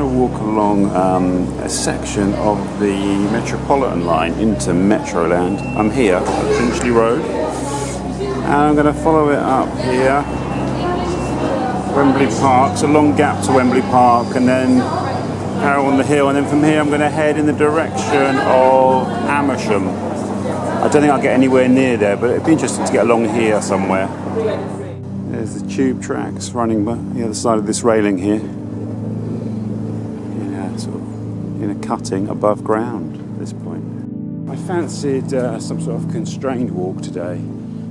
walk along a section of the Metropolitan Line into Metroland. I'm here at Finchley Road and I'm going to follow it up here. Wembley Park, it's a long gap to Wembley Park, and then Harrow-on-the-Hill, and then from here I'm going to head in the direction of Amersham. I don't think I'll get anywhere near there, but it'd be interesting to get along here somewhere. There's the tube tracks running by the other side of this railing here. Yeah, sort of in a cutting above ground at this point. I fancied some sort of constrained walk today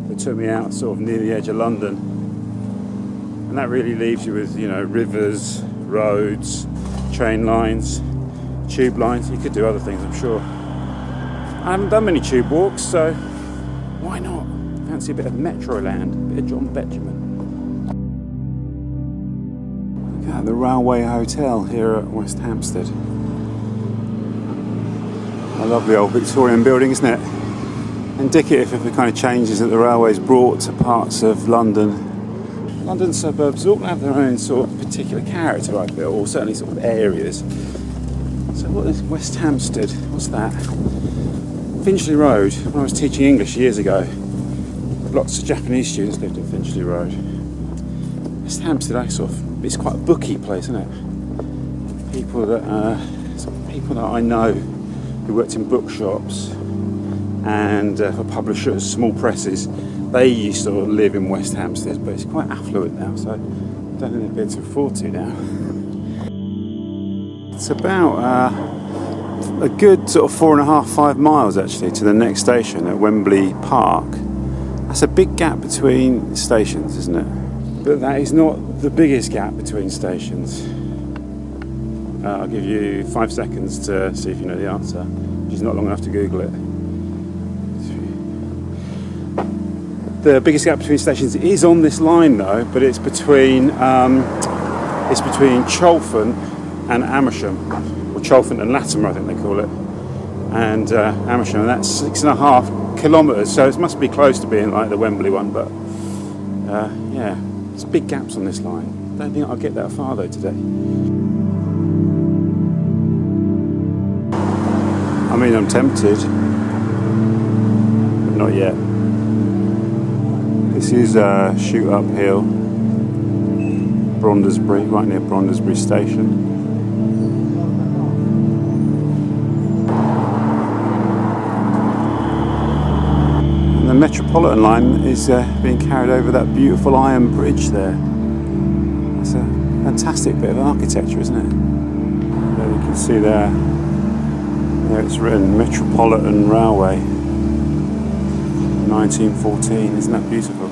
that took me out sort of near the edge of London. And that really leaves you with, rivers, roads, train lines, tube lines. You could do other things, I'm sure. I haven't done many tube walks, so why not? Fancy a bit of Metroland, a bit of John Betjeman. Look at the Railway Hotel here at West Hampstead. A lovely old Victorian building, isn't it? Indicative of the kind of changes that the railway's brought to parts of London. London suburbs all have their own sort of particular character, I feel, or certainly sort of areas. So what is West Hampstead? What's that? Finchley Road. When I was teaching English years ago, lots of Japanese students lived in Finchley Road. West Hampstead, it's quite a booky place, isn't it? People that I know who worked in bookshops and for publishers, small presses, they used to live in West Hampstead, but it's quite affluent now, so I don't think they'd be able to afford to now. It's about a good sort of 4.5–5 miles actually to the next station at Wembley Park. That's a big gap between stations, isn't it? But that is not the biggest gap between stations. I'll give you 5 seconds to see if you know the answer, which is not long enough to Google it. The biggest gap between stations is on this line though, but it's between Cholfont and Amersham, or Cholfont and Latimer I think they call it, and Amersham, and that's 6.5 kilometres, so it must be close to being like the Wembley one, but yeah, there's big gaps on this line. I don't think I'll get that far though today. I mean, I'm tempted, but not yet. This is Shoot Up Hill, Brondesbury, right near Brondesbury Station. And the Metropolitan Line is being carried over that beautiful iron bridge there. It's a fantastic bit of architecture, isn't it? There you can see there it's written Metropolitan Railway. 1914, isn't that beautiful?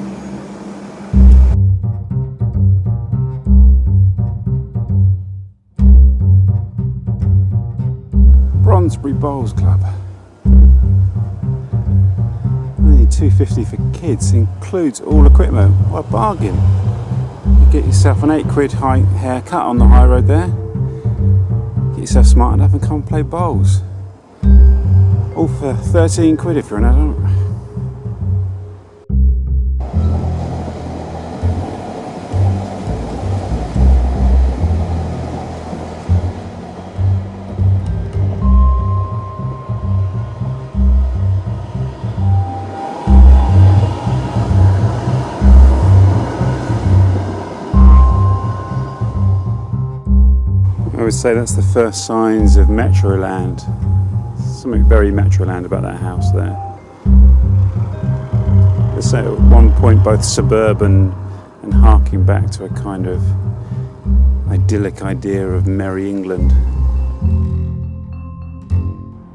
Brondesbury Bowls Club. Only £2.50 for kids, includes all equipment. What a bargain! You get yourself an £8 haircut on the high road there. Get yourself smart enough and come and play bowls. All for £13 if you're an adult. I would say that's the first signs of Metroland. Something very Metroland about that house there. It's at one point both suburban and harking back to a kind of idyllic idea of Merry England.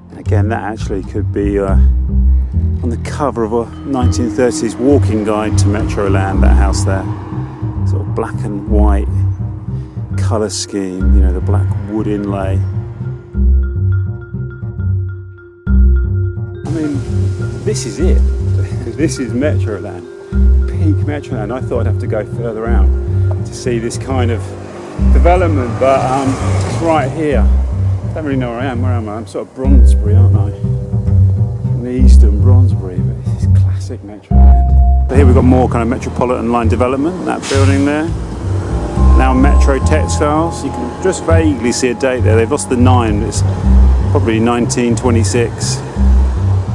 And again, that actually could be on the cover of a 1930s walking guide to Metroland, that house there. Sort of black and white colour scheme, the black wood inlay. I mean, this is it. This is Metroland, peak Metroland. I thought I'd have to go further out to see this kind of development, but it's right here. I don't really know where I am. Where am I? I'm sort of Brondesbury, aren't I? In the eastern Brondesbury, but this is classic Metroland. So here we've got more kind of Metropolitan Line development, that building there. Now Metro Textiles. You can just vaguely see a date there. They've lost the 9. It's probably 1926.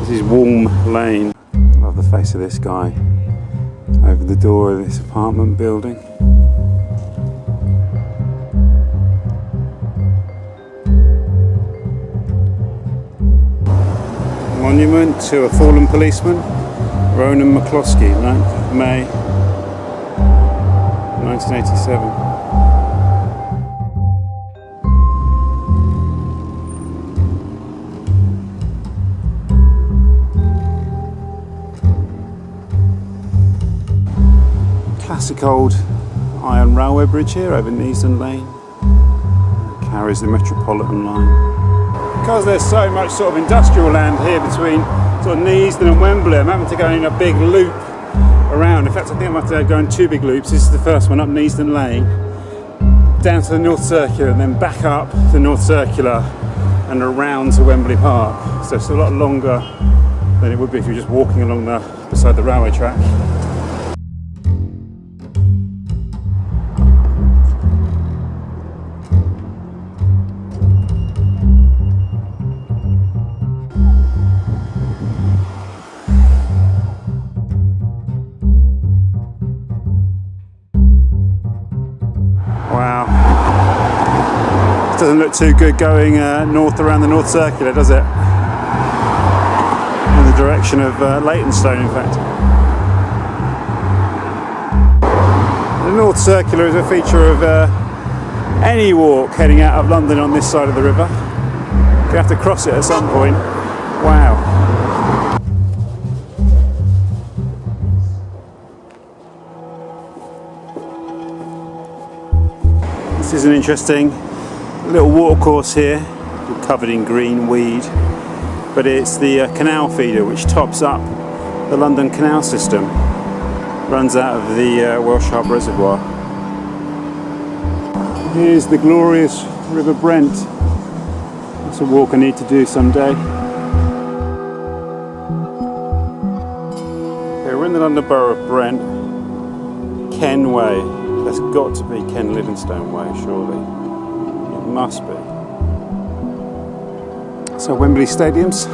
This is Warm Lane. Love the face of this guy over the door of this apartment building. Monument to a fallen policeman, Ronan McCloskey, 9th of May 1987. Classic old iron railway bridge here over Neasden Lane. It carries the Metropolitan Line. Because there's so much sort of industrial land here between sort of Neasden and Wembley, I'm having to go in a big loop around. In fact, I think I might have to go in 2 big loops. This is the first one up Neasden Lane, down to the North Circular, and then back up the North Circular and around to Wembley Park. So it's a lot longer than it would be if you were just walking along beside the railway track. Wow, it doesn't look too good going north around the North Circular, does it? In the direction of Leytonstone, in fact. The North Circular is a feature of any walk heading out of London on this side of the river. You have to cross it at some point. Wow. This is an interesting little watercourse here, covered in green weed, but it's the canal feeder which tops up the London canal system. Runs out of the Welsh Harp Reservoir. Here's the glorious River Brent. That's a walk I need to do someday. Okay, we're in the London Borough of Brent, Ken Way. That's got to be Ken Livingstone Way, surely. It must be. So Wembley Stadium's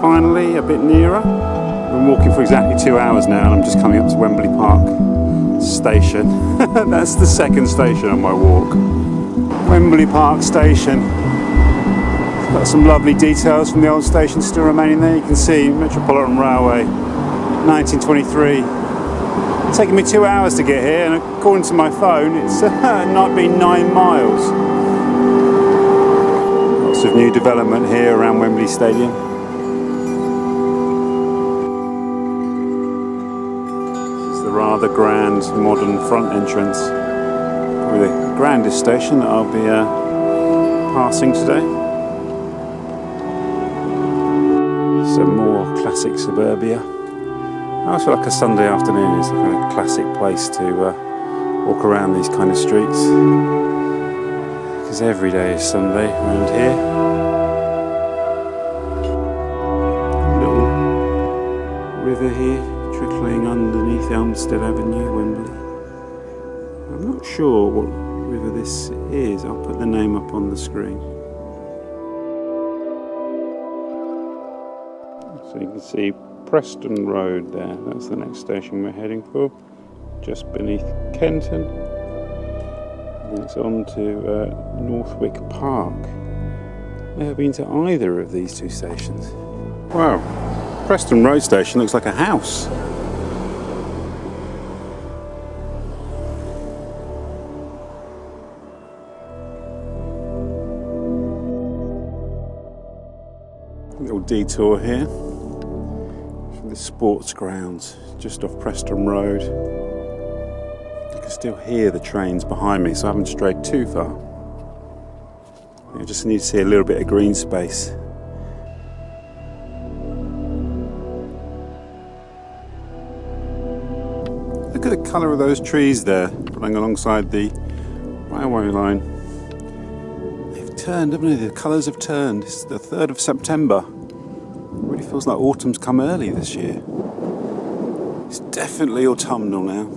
finally a bit nearer. I've been walking for exactly 2 hours now and I'm just coming up to Wembley Park station. That's the second station on my walk. Wembley Park station. It's got some lovely details from the old station still remaining there. You can see Metropolitan Railway, 1923. It's taken me 2 hours to get here, and according to my phone, it's not been 9 miles. Lots of new development here around Wembley Stadium. This is the rather grand modern front entrance. Probably the grandest station that I'll be passing today. Some more classic suburbia. I always feel like a Sunday afternoon is like a classic place to walk around these kind of streets, because every day is Sunday around here. A little river here trickling underneath Elmstead Avenue, Wembley. I'm not sure what river this is. I'll put the name up on the screen. So you can see Preston Road there, that's the next station we're heading for, just beneath Kenton. And it's on to Northwick Park. I've never been to either of these 2 stations. Wow, Preston Road station looks like a house. Little detour here. The sports grounds just off Preston Road. You can still hear the trains behind me, so I haven't strayed too far. I just need to see a little bit of green space. Look at the colour of those trees there running alongside the railway line. They've turned, haven't they? The colours have turned. It's the 3rd of September. It feels like autumn's come early this year. It's definitely autumnal now.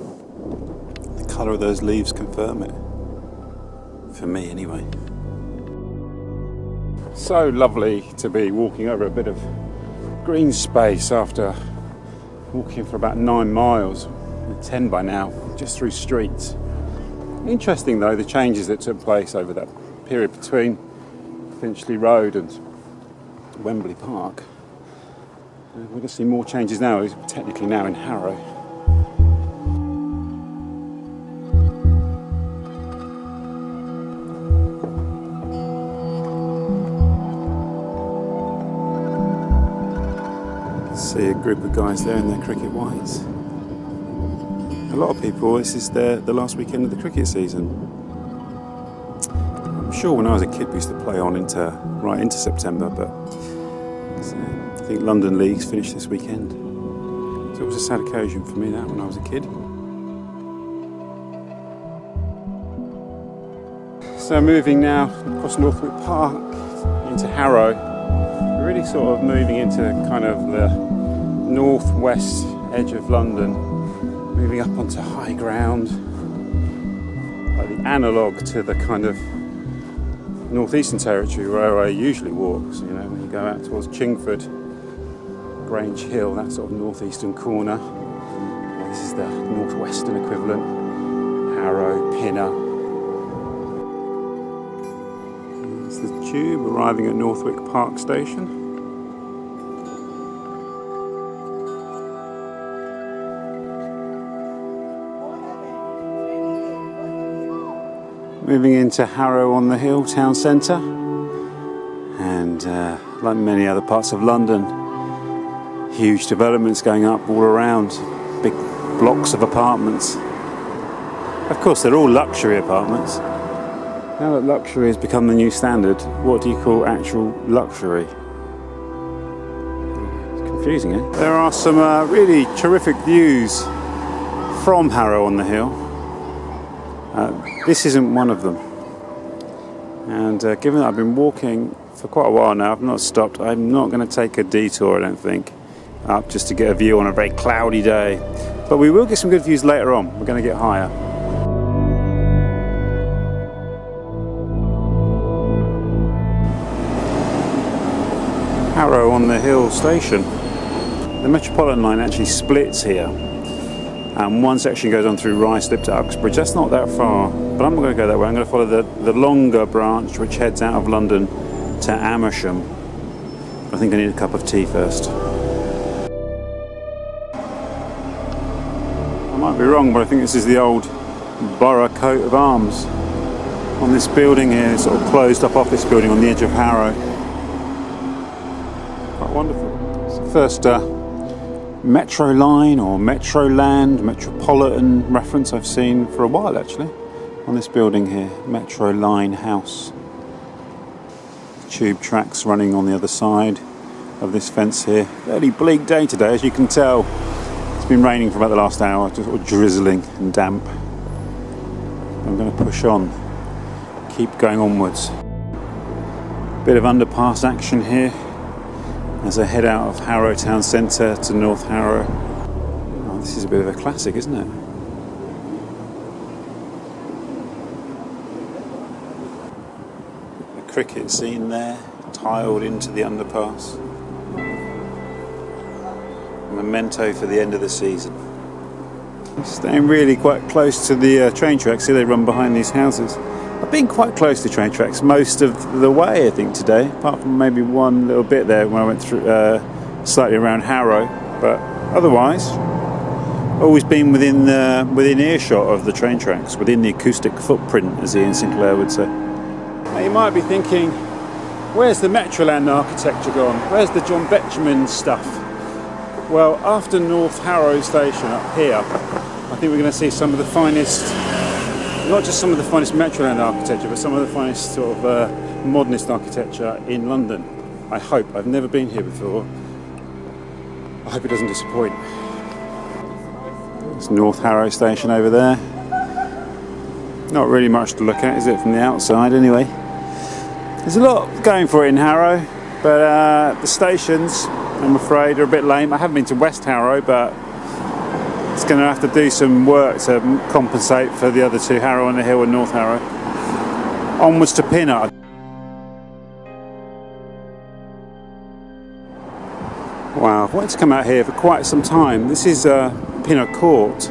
The colour of those leaves confirm it. For me, anyway. So lovely to be walking over a bit of green space after walking for about 9 miles, 10 by now, just through streets. Interesting though, the changes that took place over that period between Finchley Road and Wembley Park. We're going to see more changes now. We're technically now in Harrow. See a group of guys there in their cricket whites. A lot of people, this is the last weekend of the cricket season. I'm sure when I was a kid we used to play on right into September, but I think London League's finished this weekend. So it was a sad occasion for me, that, when I was a kid. So moving now across Northwick Park into Harrow, we're really sort of moving into kind of the northwest edge of London, moving up onto high ground, like the analogue to the kind of northeastern territory where I usually walk. So, you know, when you go out towards Chingford, Grange Hill, that sort of northeastern corner. Well, this is the northwestern equivalent, Harrow, Pinner. It's the tube arriving at Northwick Park station. Moving into Harrow-on-the-Hill town centre, and like many other parts of London, huge developments going up all around, big blocks of apartments. Of course they're all luxury apartments. Now that luxury has become the new standard, what do you call actual luxury? It's confusing, eh? There are some really terrific views from Harrow-on-the-Hill. This isn't one of them, and given that I've been walking for quite a while now, I've not stopped. I'm not going to take a detour, I don't think, up just to get a view on a very cloudy day, but we will get some good views later on. We're going to get higher. Harrow-on-the-Hill station. The Metropolitan Line actually splits here. And one section goes on through Ruislip to Uxbridge. That's not that far, but I'm not going to go that way. I'm going to follow the longer branch which heads out of London to Amersham. I think I need a cup of tea first. I might be wrong, but I think this is the old borough coat of arms on this building here, sort of closed up office building on the edge of Harrow. Quite wonderful. It's the first Metro Line or Metroland, Metropolitan reference I've seen for a while actually on this building here, Metro Line House. Tube tracks running on the other side of this fence here. Fairly bleak day today, as you can tell. It's been raining for about the last hour, just sort of drizzling and damp. I'm going to push on, keep going onwards. Bit of underpass action here as I head out of Harrow town centre to North Harrow. Oh, this is a bit of a classic, isn't it? The cricket scene there, tiled into the underpass. A memento for the end of the season. Staying really quite close to the train tracks. See, they run behind these houses. I've been quite close to train tracks most of the way, I think, today, apart from maybe one little bit there when I went through slightly around Harrow, but otherwise always been within earshot of the train tracks, within the acoustic footprint, as Ian Sinclair would say. Now you might be thinking, where's the Metroland architecture gone? Where's the John Betjeman stuff? Well, after North Harrow station up here, I think we're going to see some of the finest, not just some of the finest Metroland architecture, but some of the finest sort of modernist architecture in London. I hope. I've never been here before. I hope it doesn't disappoint. It's North Harrow station over there. Not really much to look at, is it, from the outside anyway? There's a lot going for it in Harrow, but the stations, I'm afraid, are a bit lame. I haven't been to West Harrow, but It's going to have to do some work to compensate for the other two, Harrow-on-the-Hill and North Harrow. Onwards to Pinner. Wow, I've wanted to come out here for quite some time. This is Pinner Court,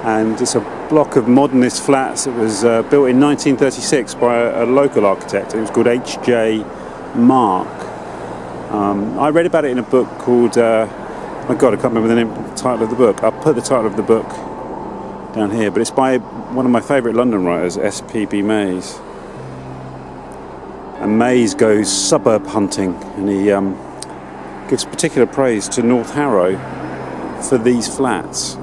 and it's a block of modernist flats. It was built in 1936 by a local architect. It was called H.J. Mark. I read about it in a book called, oh God, I can't remember the title of the book. I'll put the title of the book down here, but it's by one of my favourite London writers, S.P.B. Mays. And Mays goes suburb hunting, and he gives particular praise to North Harrow for these flats.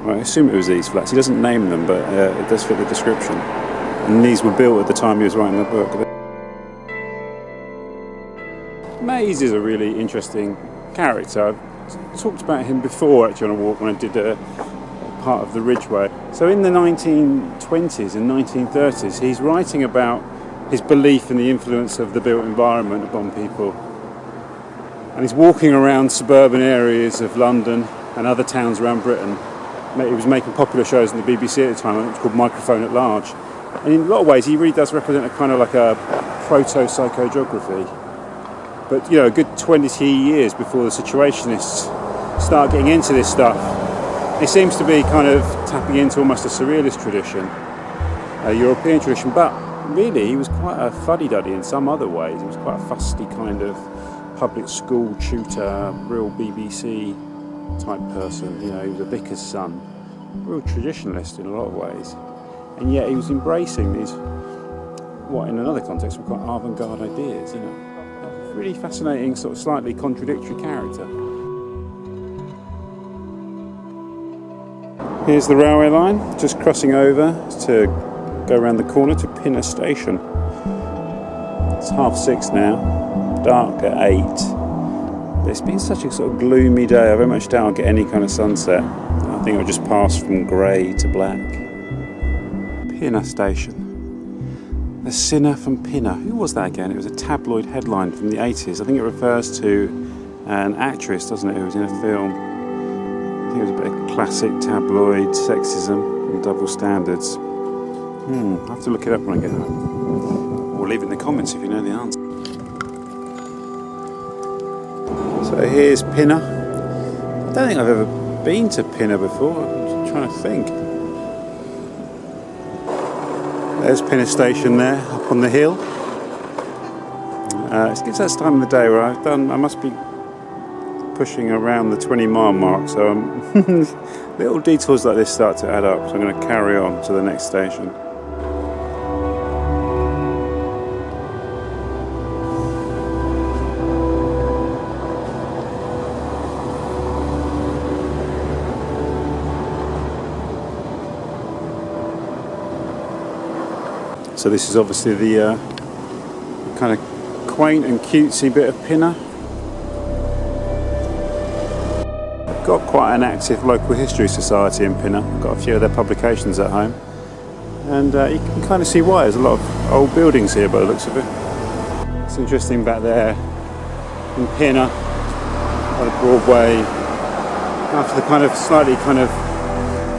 Well, I assume it was these flats. He doesn't name them, but it does fit the description. And these were built at the time he was writing the book. Mays is a really interesting character. I've talked about him before actually on a walk when I did a part of the Ridgeway. So in the 1920s and 1930s, he's writing about his belief in the influence of the built environment upon people. And he's walking around suburban areas of London and other towns around Britain. He was making popular shows on the BBC at the time, it was called Microphone at Large. And in a lot of ways, he really does represent a kind of like a proto-psychogeography. But, you know, a good 20 years before the Situationists start getting into this stuff, it seems to be kind of tapping into almost a surrealist tradition, a European tradition. But really, he was quite a fuddy-duddy in some other ways. He was quite a fusty kind of public school tutor, real BBC type person. You know, he was a vicar's son, real traditionalist in a lot of ways. And yet he was embracing these, what in another context were quite avant-garde ideas, you know. Really fascinating, sort of slightly contradictory character. Here's the railway line, just crossing over to go around the corner to Pinner Station. It's 6:30 now, dark at 8. It's been such a sort of gloomy day, I very much doubt I'll get any kind of sunset. I think it'll just pass from grey to black. Pinner Station. The Sinner from Pinner. Who was that again? It was a tabloid headline from the 80s. I think it refers to an actress, doesn't it, who was in a film. I think it was a bit of classic tabloid sexism and double standards. I'll have to look it up when I get home. Or leave it in the comments if you know the answer. So here's Pinner. I don't think I've ever been to Pinner before. I'm trying to think. There's Pinner Station there, up on the hill. It's that time of the day where I must be pushing around the 20-mile mark, so little detours like this start to add up, so I'm going to carry on to the next station. So this is obviously the kind of quaint and cutesy bit of Pinner. Got quite an active local history society in Pinner. Got a few of their publications at home, and you can kind of see why. There's a lot of old buildings here by the looks of it. It's interesting back there in Pinner on Broadway, after the kind of slightly kind of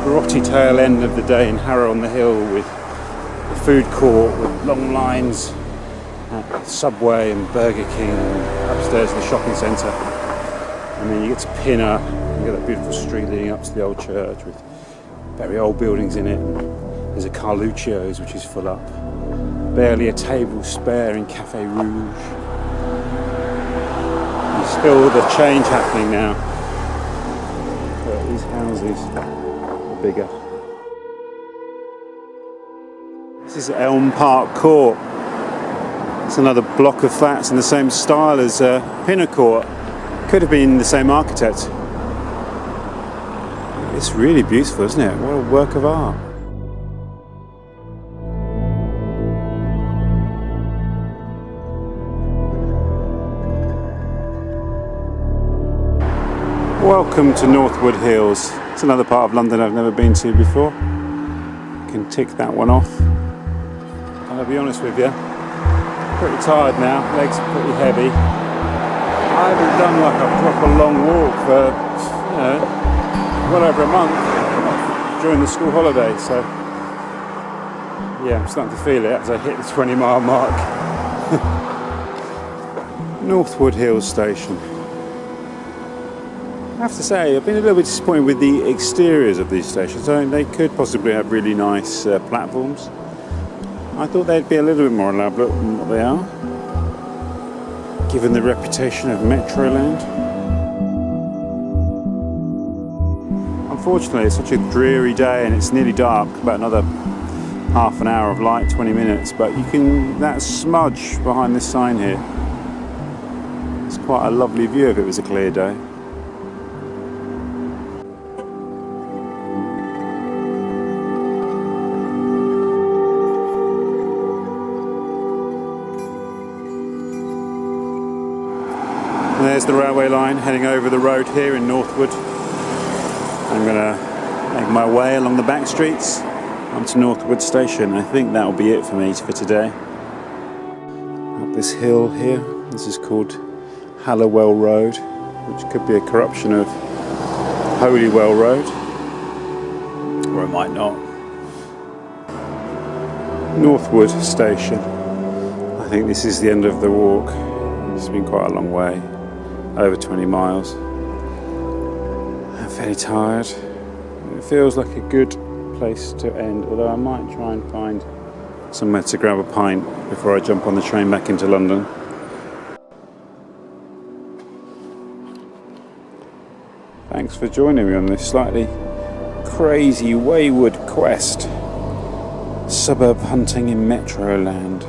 grotty tail end of the day in Harrow-on-the-Hill with food court with long lines at Subway and Burger King and upstairs in the shopping centre. And then you get to Pinner, you get that beautiful street leading up to the old church with very old buildings in it. There's a Carluccio's which is full up. Barely a table spare in Cafe Rouge. There's still the change happening now. But these houses are bigger. This is Elm Park Court. It's another block of flats in the same style as Pinner Court. Could have been the same architect. It's really beautiful, isn't it? What a work of art. Welcome to Northwood Hills. It's another part of London I've never been to before. You can tick that one off. I'll be honest with you, pretty tired now, legs are pretty heavy. I haven't done like a proper long walk for well over a month during the school holiday, so yeah, I'm starting to feel it as I hit the 20-mile mark. Northwood Hills station. I have to say, I've been a little bit disappointed with the exteriors of these stations. I mean, they could possibly have really nice platforms. I thought they'd be a little bit more elaborate than what they are, given the reputation of Metroland. Unfortunately, it's such a dreary day and it's nearly dark, about another half an hour of light, 20 minutes, but you can, that smudge behind this sign here, it's quite a lovely view if it was a clear day. And there's the railway line heading over the road here in Northwood. I'm going to make my way along the back streets onto Northwood Station. I think that'll be it for me for today. Up this hill here, this is called Harrow Road, which could be a corruption of Holywell Road, or it might not. Northwood Station. I think this is the end of the walk. This has been quite a long way, over 20 miles. I'm fairly tired. It feels like a good place to end, although I might try and find somewhere to grab a pint before I jump on the train back into London. Thanks for joining me on this slightly crazy wayward quest. Suburb hunting in Metroland.